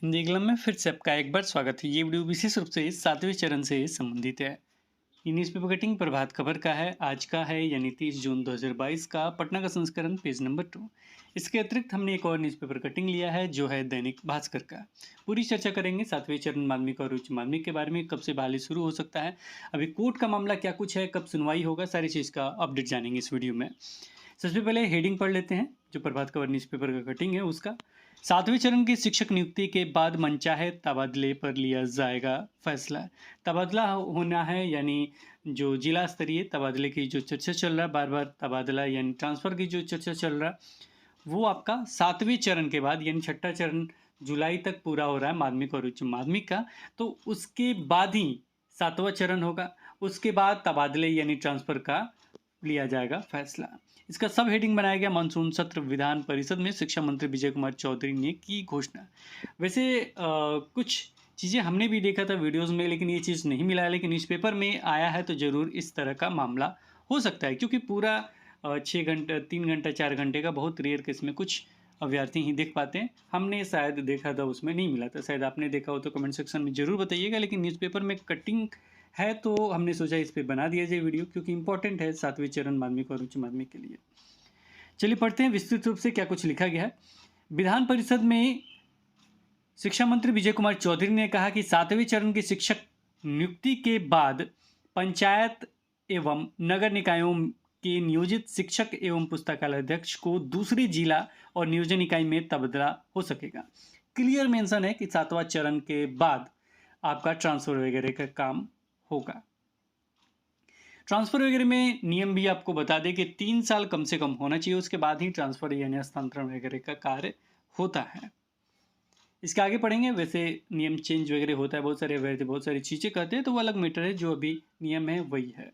हिंदी कलम में फिर से आपका एक बार स्वागत है। ये वीडियो विशेष रूप से 7वें चरण से संबंधित है। ये न्यूज़पेपर कटिंग प्रभात खबर का है। आज का है यानी 30 जून 2022 का पटना का संस्करण पेज नंबर 2। इसके अतिरिक्त हमने एक और न्यूज़पेपर कटिंग लिया है जो है दैनिक भास्कर का। पूरी चर्चा करेंगे 7वें चरण माध्यमिक और उच्च माध्यमिक के बारे में, कब से बहाली शुरू हो सकता है, अभी कोर्ट का मामला क्या कुछ है, कब सुनवाई होगा, सारी चीज़ का अपडेट जानेंगे इस वीडियो में। सबसे पहले हेडिंग पढ़ लेते हैं जो प्रभात खबर न्यूज़पेपर का कटिंग है उसका। 7वें चरण की शिक्षक नियुक्ति के बाद मनचाहे तबादले पर लिया जाएगा फैसला। तबादला होना है यानी जो जिला स्तरीय तबादले की जो चर्चा चल रहा है, बार बार तबादला यानी ट्रांसफ़र की जो चर्चा चल रहा है, वो आपका 7वें चरण के बाद यानी छठा चरण जुलाई तक पूरा हो रहा है माध्यमिक और उच्च माध्यमिक का, तो उसके बाद ही 7वां चरण होगा। उसके बाद तबादले यानी ट्रांसफ़र का लिया जाएगा फैसला। इसका सब हेडिंग बनाया गया मानसून सत्र विधान परिषद में शिक्षा मंत्री विजय कुमार चौधरी ने की घोषणा। वैसे कुछ चीज़ें हमने भी देखा था वीडियोस में, लेकिन ये चीज़ नहीं मिला है, लेकिन न्यूज़पेपर में आया है तो ज़रूर इस तरह का मामला हो सकता है, क्योंकि पूरा 6 घंटा 3 घंटा 4 घंटे का बहुत रेयर केस में कुछ अभ्यर्थी ही देख पाते हैं। हमने शायद देखा था उसमें नहीं मिला था, शायद आपने देखा हो तो कमेंट सेक्शन में ज़रूर बताइएगा। लेकिन न्यूज़पेपर में कटिंग है तो हमने सोचा इस पे बना दिया जाए वीडियो, क्योंकि इंपॉर्टेंट है 7वें चरण माध्यमिक और उच्च माध्यमिक के लिए। चलिए पढ़ते हैं विस्तृत रूप से क्या कुछ लिखा गया है। विधान परिषद में शिक्षा मंत्री विजय कुमार चौधरी ने कहा कि 7वें चरण की शिक्षक नियुक्ति के बाद पंचायत एवं नगर निकायों के नियोजित शिक्षक एवं पुस्तकालय अध्यक्ष को दूसरी जिला और नियोजन इकाई में तबादला हो सकेगा। क्लियर मेंशन है कि 7वां चरण के बाद आपका ट्रांसफर वगैरह का काम होगा। ट्रांसफ़र वगैरह में नियम भी आपको बता दें कि 3 साल कम से कम होना चाहिए, उसके बाद ही ट्रांसफ़र यानी हस्तांतरण वगैरह का कार्य होता है। इसके आगे पढ़ेंगे। वैसे नियम चेंज वगैरह होता है, बहुत सारे अभ्यर्थी बहुत सारी चीज़ें कहते हैं, तो वो अलग मैटर है। जो अभी नियम है वही है।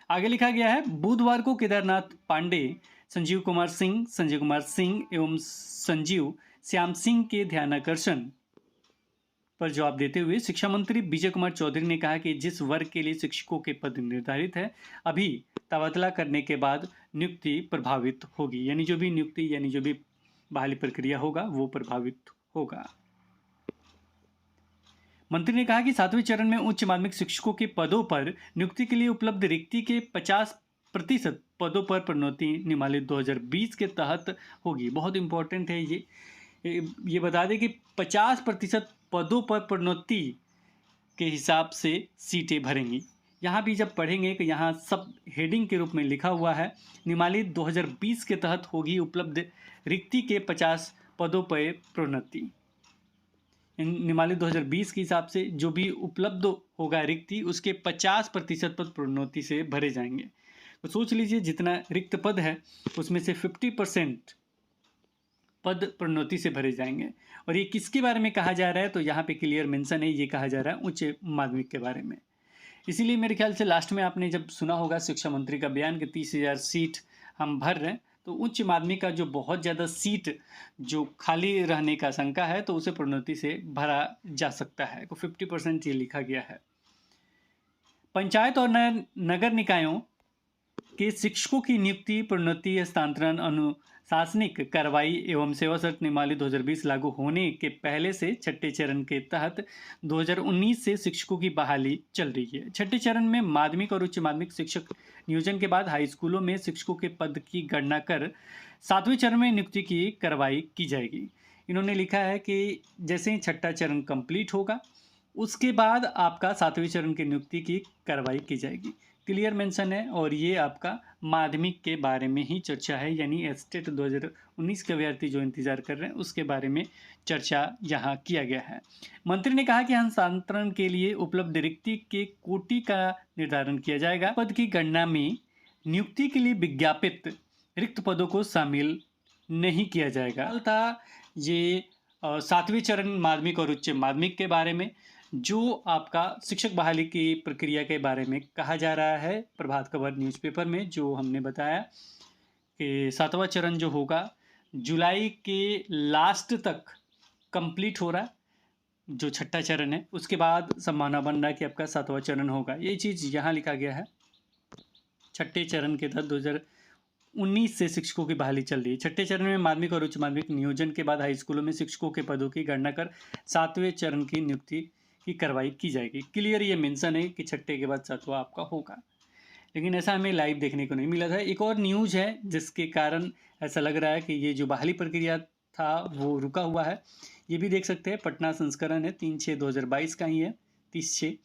आगे लिखा गया है, बुधवार को केदारनाथ पांडे, संजीव कुमार सिंह, संजय कुमार सिंह एवं संजीव श्याम सिंह के ध्यानाकर्षण पर जवाब देते हुए शिक्षा मंत्री विजय कुमार चौधरी ने कहा कि जिस वर्ग के लिए शिक्षकों के पद निर्धारित है, अभी तबादला करने के बाद नियुक्ति प्रभावित होगी, यानी जो भी नियुक्ति यानी जो भी बहाली प्रक्रिया होगा वो प्रभावित होगा। मंत्री ने कहा कि 7वें चरण में उच्च माध्यमिक शिक्षकों के पदों पर नियुक्ति के लिए उपलब्ध रिक्ति के 50% पदों पर प्रोन्नति नियमावली 2020 के तहत होगी। बहुत इंपॉर्टेंट है ये बता दें कि 50% पदों पर प्रोन्नति के हिसाब से सीटें भरेंगी। यहाँ भी जब पढ़ेंगे कि यहाँ सब हेडिंग के रूप में लिखा हुआ है, नियमावली 2020 के तहत होगी उपलब्ध रिक्ति के 50 पदों पर प्रोन्नति। नियमावली 2020 के हिसाब से जो भी उपलब्ध होगा रिक्ति, उसके 50% पद प्रोन्नति से भरे जाएंगे। तो सोच लीजिए जितना रिक्त पद है उसमें से 50% पद प्रोन्नति से भरे जाएंगे। और ये किसके बारे में कहा जा रहा है, तो यहाँ पे क्लियर मेंशन है, ये कहा जा रहा है उच्च माध्यमिक के बारे में। इसीलिए मेरे ख्याल से लास्ट में आपने जब सुना होगा शिक्षा मंत्री का बयान कि 30,000 सीट हम भर रहे हैं, तो उच्च माध्यमिक का जो बहुत ज़्यादा सीट जो खाली रहने का शंका है, तो उसे प्रोन्नति से भरा जा सकता है। तो 50% ये लिखा गया है। पंचायत और नगर निकायों के शिक्षकों की नियुक्ति, प्रोन्नति, हस्तांतरण, अनुशासनिक कार्रवाई एवं सेवा शर्त नियमावली 2020 लागू होने के पहले से छठे चरण के तहत 2019 से शिक्षकों की बहाली चल रही है। छठे चरण में माध्यमिक और उच्च माध्यमिक शिक्षक नियोजन के बाद हाई स्कूलों में शिक्षकों के पद की गणना कर 7वें चरण में नियुक्ति की कार्रवाई की जाएगी। इन्होंने लिखा है कि जैसे ही छठा चरण कंप्लीट होगा, उसके बाद आपका 7वें चरण की नियुक्ति की कार्रवाई की जाएगी। क्लियर मेंशन है। और ये आपका माध्यमिक के बारे में ही चर्चा है, यानी एस्टेट 2019 के अभ्यर्थी जो इंतजार कर रहे हैं उसके बारे में चर्चा यहाँ किया गया है। मंत्री ने कहा कि हस्तांतरण के लिए उपलब्ध रिक्ति के कोटि का निर्धारण किया जाएगा। पद की गणना में नियुक्ति के लिए विज्ञापित रिक्त पदों को शामिल नहीं किया जाएगा। था ये 7वें चरण माध्यमिक और उच्च माध्यमिक के बारे में, जो आपका शिक्षक बहाली की प्रक्रिया के बारे में कहा जा रहा है प्रभात खबर न्यूज़पेपर में। जो हमने बताया कि 7वां चरण जो होगा जुलाई के लास्ट तक कंप्लीट हो रहा है, जो छठा चरण है, उसके बाद संभावना बन रहा है कि आपका 7वां चरण होगा। ये चीज़ यहाँ लिखा गया है। छठे चरण के तहत 19 से शिक्षकों की बहाली चल रही है। छठे चरण में माध्यमिक और उच्च माध्यमिक नियोजन के बाद हाई स्कूलों में शिक्षकों के पदों की गणना कर 7वें चरण की नियुक्ति की कार्रवाई की जाएगी। क्लियर ये मेंशन है कि छठे के बाद 7वां आपका होगा, लेकिन ऐसा हमें लाइव देखने को नहीं मिला था। एक और न्यूज़ है जिसके कारण ऐसा लग रहा है कि ये जो बहाली प्रक्रिया था वो रुका हुआ है। ये भी देख सकते हैं, पटना संस्करण है 3/6/2022 का ही है, 30/6।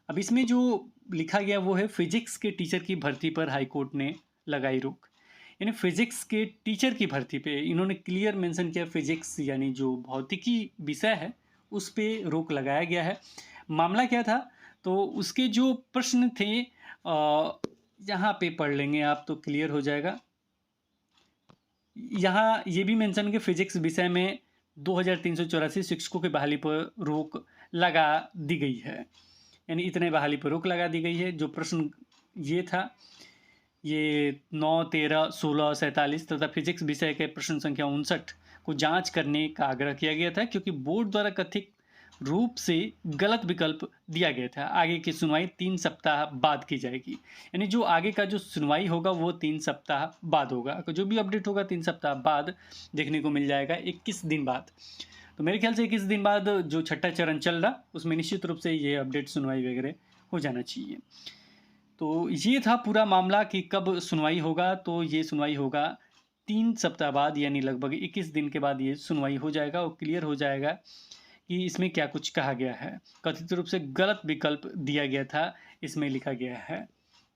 अब इसमें जो लिखा गया वो है फिजिक्स के टीचर की भर्ती पर हाईकोर्ट ने लगाई रोक। यानी फिजिक्स के टीचर की भर्ती पे इन्होंने क्लियर मेंशन किया, फिजिक्स यानी जो भौतिकी विषय है उस पे रोक लगाया गया है। मामला क्या था, तो उसके जो प्रश्न थे यहाँ पे पढ़ लेंगे आप तो क्लियर हो जाएगा। यहाँ ये भी मेंशन कि फिजिक्स विषय में 2384 शिक्षकों की बहाली पर रोक लगा दी गई है, यानी इतने बहाली पर रोक लगा दी गई है। जो प्रश्न ये था, ये 9, 13, 16, 47 तथा फिजिक्स विषय के प्रश्न संख्या 59 को जांच करने का आग्रह किया गया था, क्योंकि बोर्ड द्वारा कथित रूप से गलत विकल्प दिया गया था। आगे की सुनवाई 3 सप्ताह बाद की जाएगी, यानी जो आगे का जो सुनवाई होगा वो 3 सप्ताह बाद होगा। जो भी अपडेट होगा 3 सप्ताह बाद देखने को मिल जाएगा, 21 दिन बाद। तो मेरे ख्याल से 21 दिन बाद जो छठा चरण चल रहा उसमें निश्चित रूप से ये अपडेट सुनवाई वगैरह हो जाना चाहिए। तो ये था पूरा मामला कि कब सुनवाई होगा। तो ये सुनवाई होगा 3 सप्ताह बाद, यानी लगभग 21 दिन के बाद ये सुनवाई हो जाएगा और क्लियर हो जाएगा कि इसमें क्या कुछ कहा गया है। कथित रूप से गलत विकल्प दिया गया था, इसमें लिखा गया है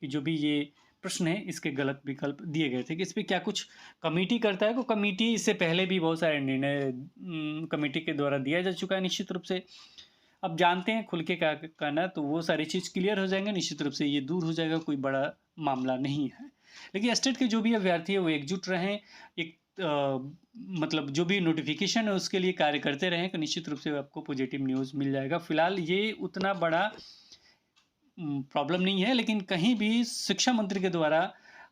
कि जो भी ये प्रश्न है इसके गलत विकल्प दिए गए थे। कि इस पर क्या कुछ कमेटी करता है, तो कमेटी इससे पहले भी बहुत सारे निर्णय कमेटी के द्वारा दिया जा चुका है निश्चित रूप से। अब जानते हैं खुल के क्या करना, तो वो सारी चीज़ क्लियर हो जाएंगे, निश्चित रूप से ये दूर हो जाएगा, कोई बड़ा मामला नहीं है। लेकिन स्टेट के जो भी अभ्यर्थी है वो एकजुट रहें, एक मतलब जो भी नोटिफिकेशन है उसके लिए कार्य करते रहें, तो निश्चित रूप से आपको पॉजिटिव न्यूज़ मिल जाएगा। फिलहाल ये उतना बड़ा प्रॉब्लम नहीं है, लेकिन कहीं भी शिक्षा मंत्री के द्वारा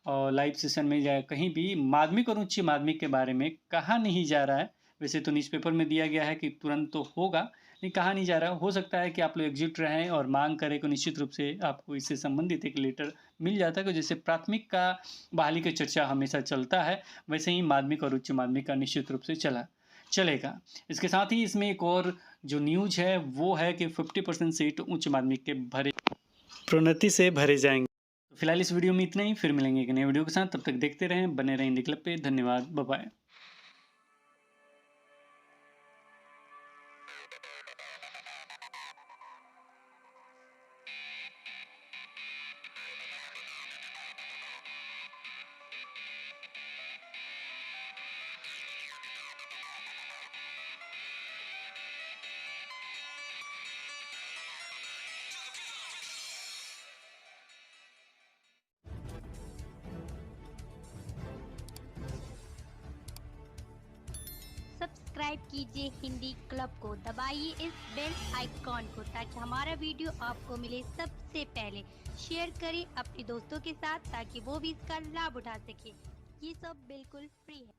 लाइव सेशन में या कहीं भी माध्यमिक और उच्च माध्यमिक के बारे में कहा नहीं जा रहा है। वैसे तो न्यूज़पेपर में दिया गया है कि तुरंत तो होगा, लेकिन कहा नहीं जा रहा। हो सकता है कि आप लोग एकजुट रहें और मांग करें कि निश्चित रूप से आपको इससे संबंधित एक लेटर मिल जाता है। कि जैसे प्राथमिक का बहाली की चर्चा हमेशा चलता है, वैसे ही माध्यमिक और उच्च माध्यमिक का निश्चित रूप से चलेगा। इसके साथ ही इसमें एक और जो न्यूज है वो है कि 50% सीट उच्च माध्यमिक के प्रोन्नति से भरे जाएंगे। तो फिलहाल इस वीडियो में इतना ही, फिर मिलेंगे एक नए वीडियो के साथ। तब तक देखते रहें, बने रहें हिंदी क्लब पे। धन्यवाद, बाय बाय। सब्सक्राइब कीजिए हिंदी क्लब को, दबाइए इस बेल आइकॉन को ताकि हमारा वीडियो आपको मिले सबसे पहले। शेयर करें अपने दोस्तों के साथ ताकि वो भी इसका लाभ उठा सके। ये सब बिल्कुल फ्री है।